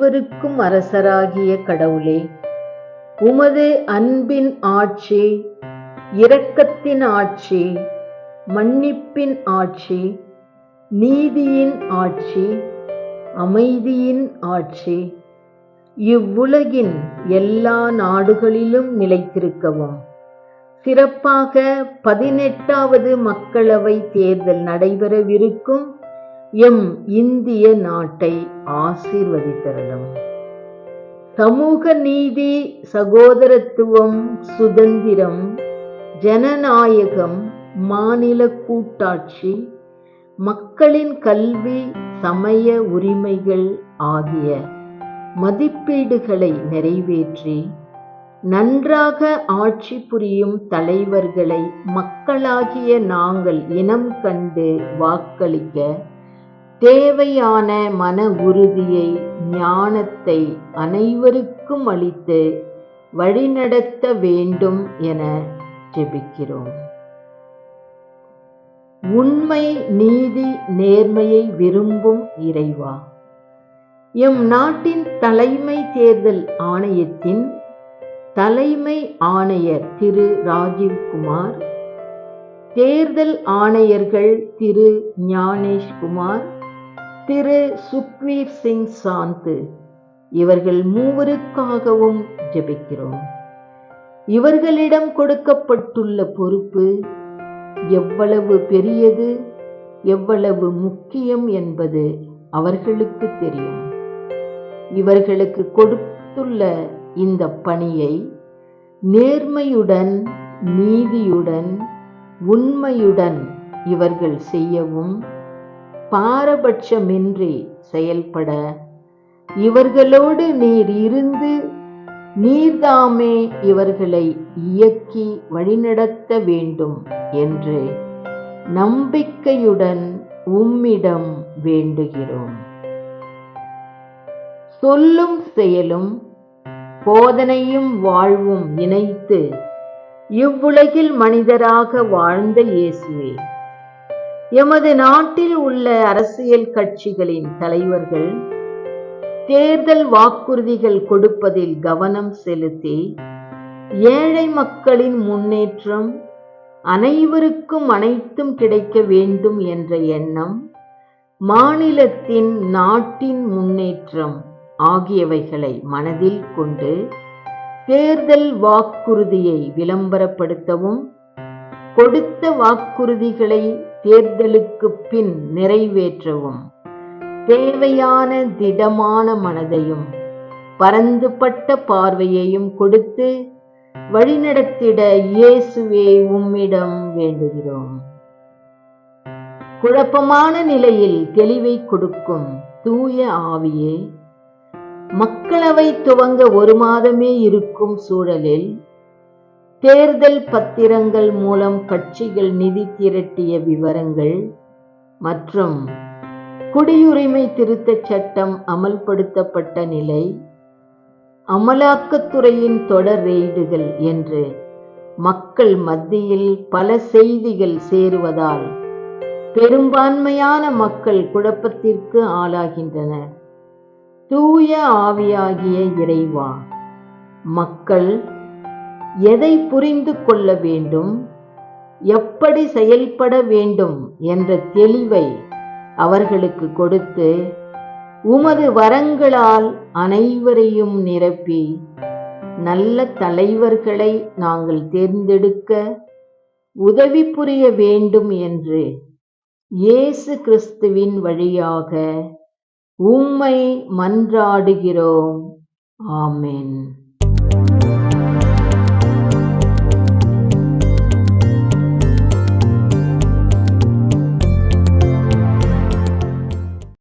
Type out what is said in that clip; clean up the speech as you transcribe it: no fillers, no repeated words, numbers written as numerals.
அனைவருக்கும் அரசராகிய கடவுளே, உமது அன்பின் ஆட்சி, இரக்கத்தின் ஆட்சி, மன்னிப்பின் ஆட்சி, நீதியின் ஆட்சி, அமைதியின் ஆட்சி இவ்வுலகின் எல்லா நாடுகளிலும் நிலைத்திருக்கவும், சிறப்பாக 18வது மக்களவை தேர்தல் நடைபெறவிருக்கும் எம் இந்திய நாட்டை ஆசீர்வதித்தருளும். சமூக நீதி, சகோதரத்துவம், சுதந்திரம், ஜனநாயகம், மாநில கூட்டாட்சி, மக்களின் கல்வி, சமய உரிமைகள் ஆகிய மதிப்பீடுகளை நிறைவேற்றி நன்றாக ஆட்சி புரியும் தலைவர்களை மக்களாகிய நாங்கள் இனம் கண்டு வாக்களிக்க தேவையான மன உறுதியை, ஞானத்தை அனைவருக்கும் அளித்து வழிநடத்த வேண்டும் என ஜெபிக்கிறோம். உண்மை, நீதி, நேர்மையை விரும்பும் இறைவா, எம் நாட்டின் தலைமை தேர்தல் ஆணையத்தின் தலைமை ஆணையர் திரு ராஜீவ்குமார், தேர்தல் ஆணையர்கள் திரு ஞானேஷ்குமார், திரு சுக்வீர் சிங் சாந்து இவர்கள் மூவருக்காகவும் ஜெபிக்கிறோம். இவர்களிடம் கொடுக்கப்பட்டுள்ள பொறுப்பு எவ்வளவு பெரியது, எவ்வளவு முக்கியம் என்பது அவர்களுக்கு தெரியும். இவர்களுக்கு கொடுத்துள்ள இந்த பணியை நேர்மையுடன், நீதியுடன், உண்மையுடன் இவர்கள் செய்யவும், பாரபட்சமின்றி செயல்பட இவர்களோடு நீர் இருந்து நீர்தாமே இவர்களை இயக்கி வழிநடத்த வேண்டும் என்று நம்பிக்கையுடன் உம்மிடம் வேண்டுகிறோம். சொல்லும் செயலும், போதனையும் வாழ்வும் இணைத்து இவ்வுலகில் மனிதராக வாழ்ந்த இயேசுவே, எமது நாட்டில் உள்ள அரசியல் கட்சிகளின் தலைவர்கள் தேர்தல் வாக்குறுதிகள் கொடுப்பதில் கவனம் செலுத்தி ஏழை மக்களின் முன்னேற்றம், அனைவருக்கும் அனைத்தும் கிடைக்க வேண்டும் என்ற எண்ணம், மாநிலத்தின், நாட்டின் முன்னேற்றம் ஆகியவைகளை மனதில் கொண்டு தேர்தல் வாக்குறுதியை விளம்பரப்படுத்தவும், கொடுத்த வாக்குறுதிகளை தேர்தலுக்கு பின் நிறைவேற்றவும் தேவையான திடமான மனதையும் பரந்துபட்ட பார்வையையும் கொடுத்து வழிநடத்திட இயேசுவே உம்மிடம் வேண்டுகிறோம். குழப்பமான நிலையில் தெளிவை கொடுக்கும் தூய ஆவியே, மக்களவை துவங்க 1 மாதமே இருக்கும் சூழலில் தேர்தல் பத்திரங்கள் மூலம் கட்சிகள் நிதி திரட்டிய விவரங்கள் மற்றும் குடியுரிமை திருத்தச் சட்டம் அமல்படுத்தப்பட்ட நிலை, அமலாக்கத்துறையின் தொடர் ரெய்டுகள் என்று மக்கள் மத்தியில் பல செய்திகள் சேருவதால் பெரும்பான்மையான மக்கள் குழப்பத்திற்கு ஆளாகின்றனர். தூய ஆவியாகிய இறைவா, மக்கள் எதை புரிந்து கொள்ள வேண்டும், எப்படி செயல்பட வேண்டும் என்ற தெளிவை அவர்களுக்கு கொடுத்து உமது வரங்களால் அனைவரையும் நிரப்பி நல்ல தலைவர்களை நாங்கள் தேர்ந்தெடுக்க உதவி புரிய வேண்டும் என்று இயேசு கிறிஸ்துவின் வழியாக உம்மை மன்றாடுகிறோம். ஆமென்.